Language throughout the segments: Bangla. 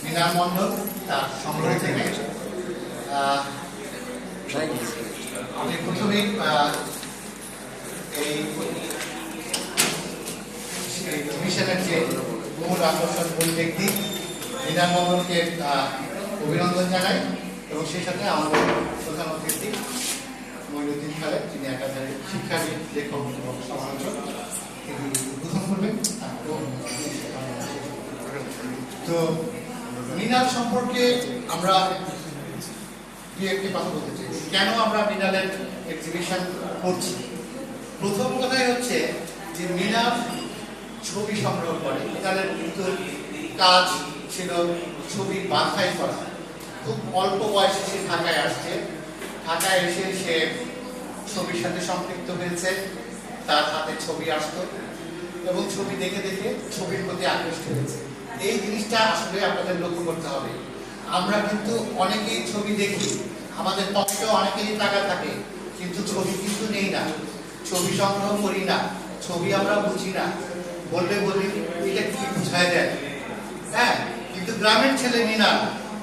মৃণাল মণ্ডল তার সংগ্রহ থেকে আমি প্রথমেই এই মিশনের যে মূল আকর্ষণ মূল ব্যক্তি মৃণাল মণ্ডলকে অভিনন্দন জানাই এবং সেই সাথে আমাদের প্রধান অতিথি মঈনুদ্দিন খালেদ, যিনি একাধারে শিক্ষাবিদ, লেখক এবং সমালোচক, তিনি উদ্বোধন করবেন। তো মৃণাল সম্পর্কে আমরা দু একটি কথা বলতে চাই। কেন আমরা মৃণালের এক্সিবিশন করছি? প্রথম কথাই হচ্ছে যে মৃণাল ছবি সংগ্রহ করে। মৃণালের কিন্তু কাজ ছিল ছবি বাছাই করা। খুব অল্প বয়সে সে ঢাকায় আসছে। ঢাকায় এসে সে ছবির সাথে সম্পৃক্ত হয়েছে, তার হাতে ছবি আসতো এবং ছবি দেখে দেখে ছবির প্রতি আকৃষ্ট হয়েছে। এই জিনিসটা আসলে আপনাদের লক্ষ্য করতে হবে। আমরা কিন্তু অনেকেই ছবি দেখি, আমাদের পকেটেও অনেকেরই টাকা থাকে, কিন্তু ছবি কিন্তু নেই না, ছবি সংগ্রহ করি না, ছবি আমরা বুঝি না, বললে বলি এটা কি বুঝায় দেয়। হ্যাঁ, কিন্তু গ্রামের ছেলে মৃণাল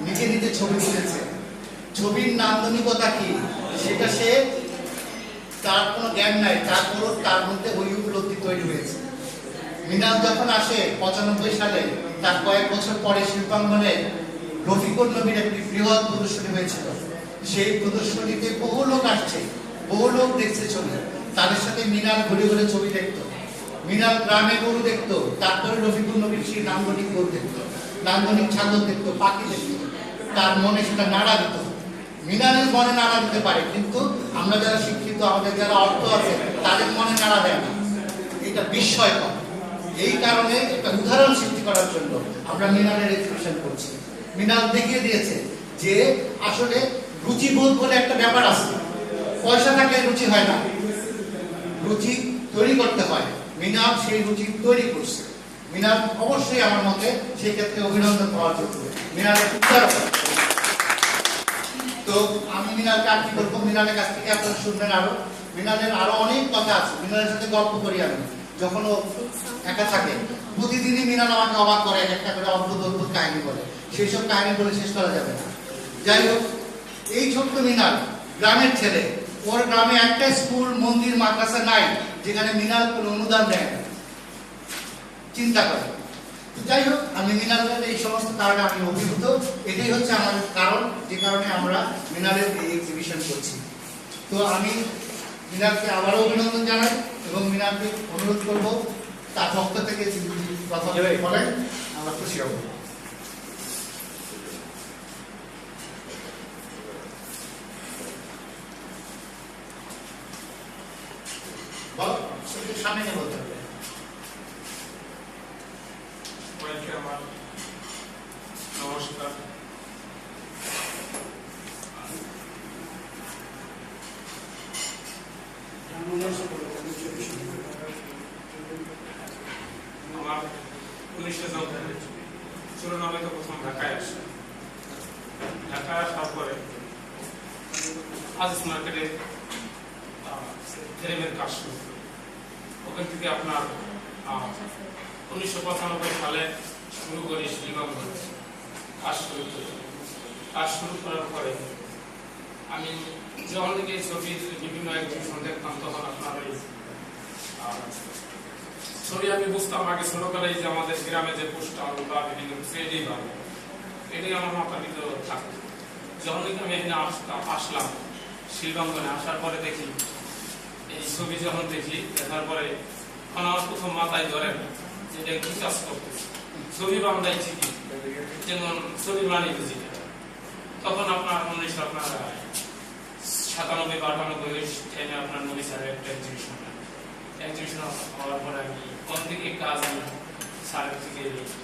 নিজে নিজে ছবি তুলেছে। ছবির নান্দনিকতা কি সেটা সে, তার কোনো জ্ঞান নাই, তারপরও তার মধ্যে ওই উপলব্ধি তৈরি হয়েছে। মৃণাল যখন আসে 95 সালে, তার কয়েক বছর পরে শিল্পাঙ্গনে রফিকুল নবীর একটি বৃহৎ প্রদর্শনী হয়েছিল। সেই প্রদর্শনীতে বহু লোক আসছে, বহু লোক দেখছে ছবি। তাদের সাথে মৃণাল ঘুরে ঘুরে ছবি দেখতো। মৃণাল গ্রামে গরু দেখতো, তারপরে রফিকুল নবীর সেই নান্দনিক গরু দেখতো, নান্দনিক ছাগল দেখতো, পাখি দেখতো। তার মনে সেটা নাড়া দিত। মৃণালের মনে নাড়া দিতে পারে, কিন্তু আমরা যারা শিক্ষিত, আমাদের যারা অর্থ আছে, তাদের মনে নাড়া দেয় না। এটা বিস্ময়কর। এই কারণে একটা উদাহরণ সৃষ্টি করার জন্য আমরা মৃণালের এক্সিবিশন করছি। মৃণাল দেখিয়ে দিয়েছে যে আসলে রুচিবোধ বলে একটা ব্যাপার আছে। পয়সা থাকলে রুচি হয় না, রুচি তৈরি করতে হয়। মৃণাল সেই রুচি তৈরি করছে। মৃণাল অবশ্যই আমার মতে সেই ক্ষেত্রে অভিনন্দন পাওয়ার যোগ্য। মৃণালের উদাহরণ। তো আমি মৃণালকে আর কি বলবো, মৃণালের কাছ থেকে আপনারা শুনবেন আরো। মৃণালের আরো অনেক কথা আছে। মৃণালের সাথে গল্প করি আমি যখন ও একা থাকে। প্রতিদিনই মৃণাল আমাকে অবাক করে, একটা করে অদ্ভুত অদ্ভুত কাহিনী বলে। সেই সব কাহিনী বলে শেষ করা যাবে না। যাই হোক, এই ছোট্ট মৃণাল গ্রামের ছেলে। ওর গ্রামে একটা স্কুল, মন্দির, মাদ্রাসা নাই যেখানে মৃণাল কোনো অনুদান দেয় না। চিন্তা করে। যাই হোক, আমি মৃণালের এই সমস্ত কারণে আমি অভিভূত। এটাই হচ্ছে আমাদের কারণ, যে কারণে আমরা মৃণালের এই এক্সিবিশন করছি। তো আমি মৃণালকে আবারও অভিনন্দন জানাই এবং মৃণালকে অনুরোধ করবো তার পক্ষ থেকে কথা বলেন, আমরা খুশি হব। সামনে নিয়ে বলতে হবে। আমার নমস্কার। আমার 1994 প্রথম ঢাকায় আসে। ঢাকায় আসার পরে আজিজ মার্কেটে ফ্রেমের কাজ শুরু। ওখান থেকে আপনার 1995 সালে শুরু করি শিল্পাঙ্গনে কাজ শুরু করার পরে আমি যখন থেকে ছবির বিভিন্ন এক্সিবিশন দেখতাম, তখন আপনার ওই ছবি আমি বুঝতাম আগে ছোটবেলায় যে আমাদের গ্রামে যে পোস্টার বা বিভিন্ন সেটাই ভালো, এটাই আমার মাথার ভিতরে থাকতো। যখন আমি এখানে আসলাম শিল্পাঙ্গনে, আসার পরে দেখি এই ছবি, যখন দেখি দেখার পরে আমার প্রথম মাথায় ধরে যে এটা কি কাজ করতেছে, ছবি বাংলাইছি কি, যেমন ছবি মানে বুঝি। তখন আপনার 1997-98 আপনার নবী স্যারের একটা এক্সিবিশন হওয়ার পরে আমি কোন থেকে কাজ, আমি স্যারের থেকে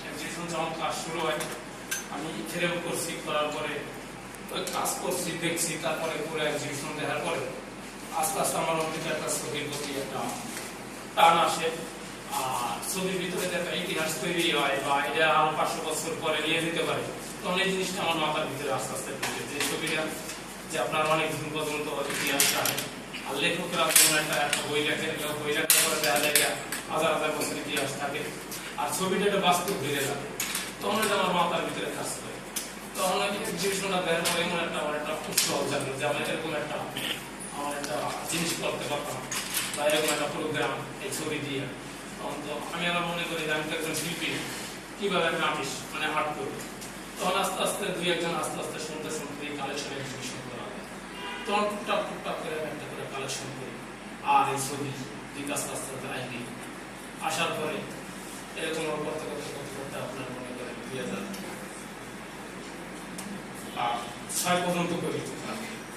এক্সিবিশন যখন কাজ শুরু হয় আমি ফ্রেম করছি, করার পরে ওই কাজ করছি, দেখছি, তারপরে পুরো এক্সিবিশন দেখার পরে আস্তে আস্তে আমার মধ্যে একটা ছবির প্রতি একটা টান আসে। আর ছবির ভিতরে একটা ইতিহাস তৈরি হয় বা এটা আরো 500 বছর পরে নিয়ে যেতে পারে, তখন এই জিনিসটা আমার মাথার ভিতরে আস্তে আস্তে যে ছবিটা যে আপনার অনেক দিন পর্যন্ত ইতিহাস থাকে। আর লেখকরা যেমন একটা বই লেখে, বই লেখার পরে দেখা যায় হাজার হাজার বছর ইতিহাস থাকে। আর ছবিটা একটা বাস্তব ঘিরে লাগে, তখন এটা আমার মাথার ভিতরে কাজ করে। তখন আমি এক্সিবিশনটা বের করে এমন আমার একটা উৎসাহ জাগলো যে আমার এরকম একটা জিনিস করতে পারতাম, বা এরকম একটা প্রোগ্রাম এই ছবি দিয়ে। তখন তো আমি আবার মনে করি যে আমি তো একজন শিল্পী, কিভাবে আমি আর্ট করবো। তখন আস্তে আস্তে দুই একজন আস্তে আস্তে শুনতে শুনতে কালেকশন এক্সিবিশন করা হয়। তখন টুকটাক করে একটা করে কালেকশন করি, আর এই ছবি বিকাশ আস্তে আস্তে আইনি আসার পরে এরকম করতে করতে করতে করতে আপনার মনে করেন 2006 পর্যন্ত করি।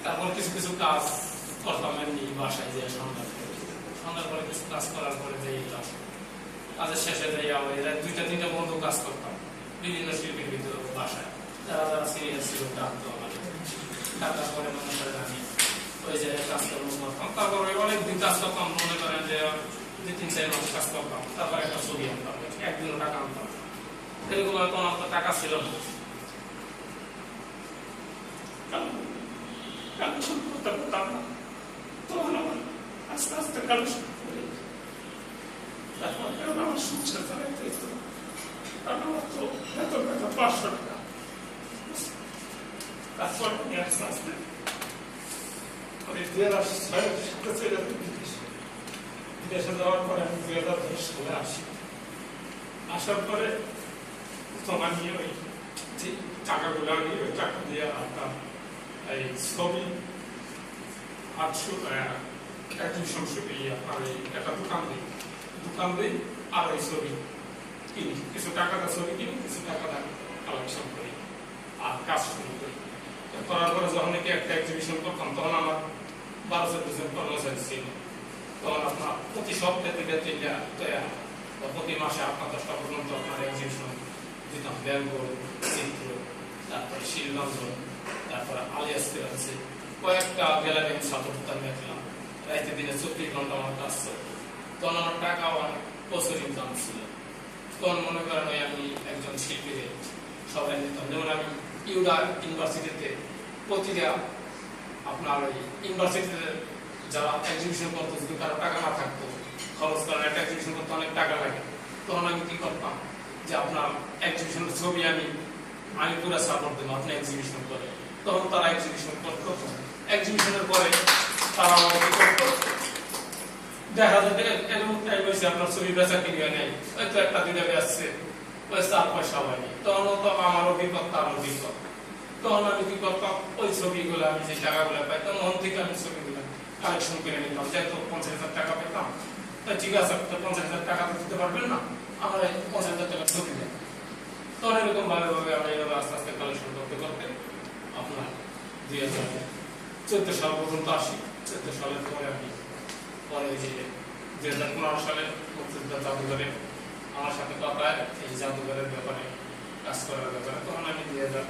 তারপর কিছু কিছু কাজ করতাম এমনি বাসায় যে সন্ধ্যার পরে কিছু কাজ করার পরে যে কাজের শেষে যাই আবার দুইটা তিনটা বন্ধু কাজ করতাম বিভিন্ন শিল্পীর ভিতরে বাসায়, যারা যারা সিনিয়র ছিল ডাকতো আমাকে। ডাকার পরে মনে করেন আমি ওই জায়গায় কাজকর্ম করতাম। তারপরে অনেকদিন কাজ করতাম, মনে করেন যে 2-3-4 মাস কাজ করতাম। তারপরে একটা ছবি আনতাম, একদিনও টাকা আনতাম। এরকম হয়তো আমার তো টাকা ছিল না, কালেকশন করতে পারতাম না। তখন আমার আস্তে আস্তে কালেকশন করে তারপর আমার সংসার চালাইতে হতো। আমার তো বেতন 500 টাকা। তারপর আমি আস্তে আস্তে 2006 বিদেশে যাওয়ার পরে আমি 2010 সালে আসি। আসার পরে প্রথম আমি ওই যে টাকাগুলো আমি ওই টাকা দিয়ে আপনার এই ছবি 800 আপনার একটা দোকান দিই আর ওই ছবি কিনি, কিছু টাকাটা ছবি কিনি, কিছু টাকাটা কালেকশন করি আর কাজ শুরু করি। করার পরে যখন একটা এক্সিবিশন করতাম তখন আমার 12-14 জন কর্মচারী ছিল। তখন আপনার প্রতি সপ্তাহে 2-3টা বা প্রতি মাসে 8-10টা পর্যন্ত আপনার এক্সিবিশন দিতাম। বেঙ্গল, চিত্র, তারপরে শিলনগর, তারপরে আলিয়াসকে আছে কয়েকটা গ্যালারি আমি সাপোর্ট দেখলাম। রাইতে দিনে 24 ঘন্টা আমার কাজ চলতো। তখন আমার টাকাও অনেক প্রচুর ইনকাম ছিল। তখন মনে করেন ওই আমি একজন শিল্পীদের সবাই নিতাম। যেমন আমি ইউনিভার্সিটিতে প্রতিটা আপনার ওই ইউনিভার্সিটিতে যারা এক্সিবিশন করতো, যদি কারো টাকা না থাকতো, খরচ করার একটা এক্সিবিশন করতে অনেক টাকা লাগে, তখন আমি কি করতাম যে আপনার এক্সিবিশনের ছবি আমি পুরো সাপোর্ট দিলাম, আপনি এক্সিবিশন করে। তখন তারা এক্সিবিশন করতো। এক্সিবিশনের পরে তারা আমাকে কি করতো, দেখা যাবে এরকম টাইম হয়েছে আপনার ছবি বেচা কিনে নেই, হয়তো 1-2টা বেচছে, ওই 4 পয়সা হয়নি। তখন তো আমার অভিজ্ঞতা তার অভিজ্ঞতা। তখন আমি কি করতাম, ওই ছবিগুলো আমি যে টাকাগুলো পাইতাম ওখান থেকে আমি ছবিগুলো কালেকশন করে নিতাম। যেহেতু 50,000 টাকা পেতাম, ঠিক আছে, 50,000 টাকা তো দিতে পারবেন না, আমার 50,000 টাকা ছবি দেন। তখন এরকম ভাবে আমরা এইভাবে আস্তে আস্তে কালেকশন করতে করতে আপনার 2014 সাল পর্যন্ত আসি। 14 সালের পরে আমি পরে যে 2015 সালে মুক্তিযোদ্ধা জাদুঘরে আমার সাথে কথা এই জাদুঘরের ব্যাপারে কাজ করার ব্যাপারে। তখন আমি 2000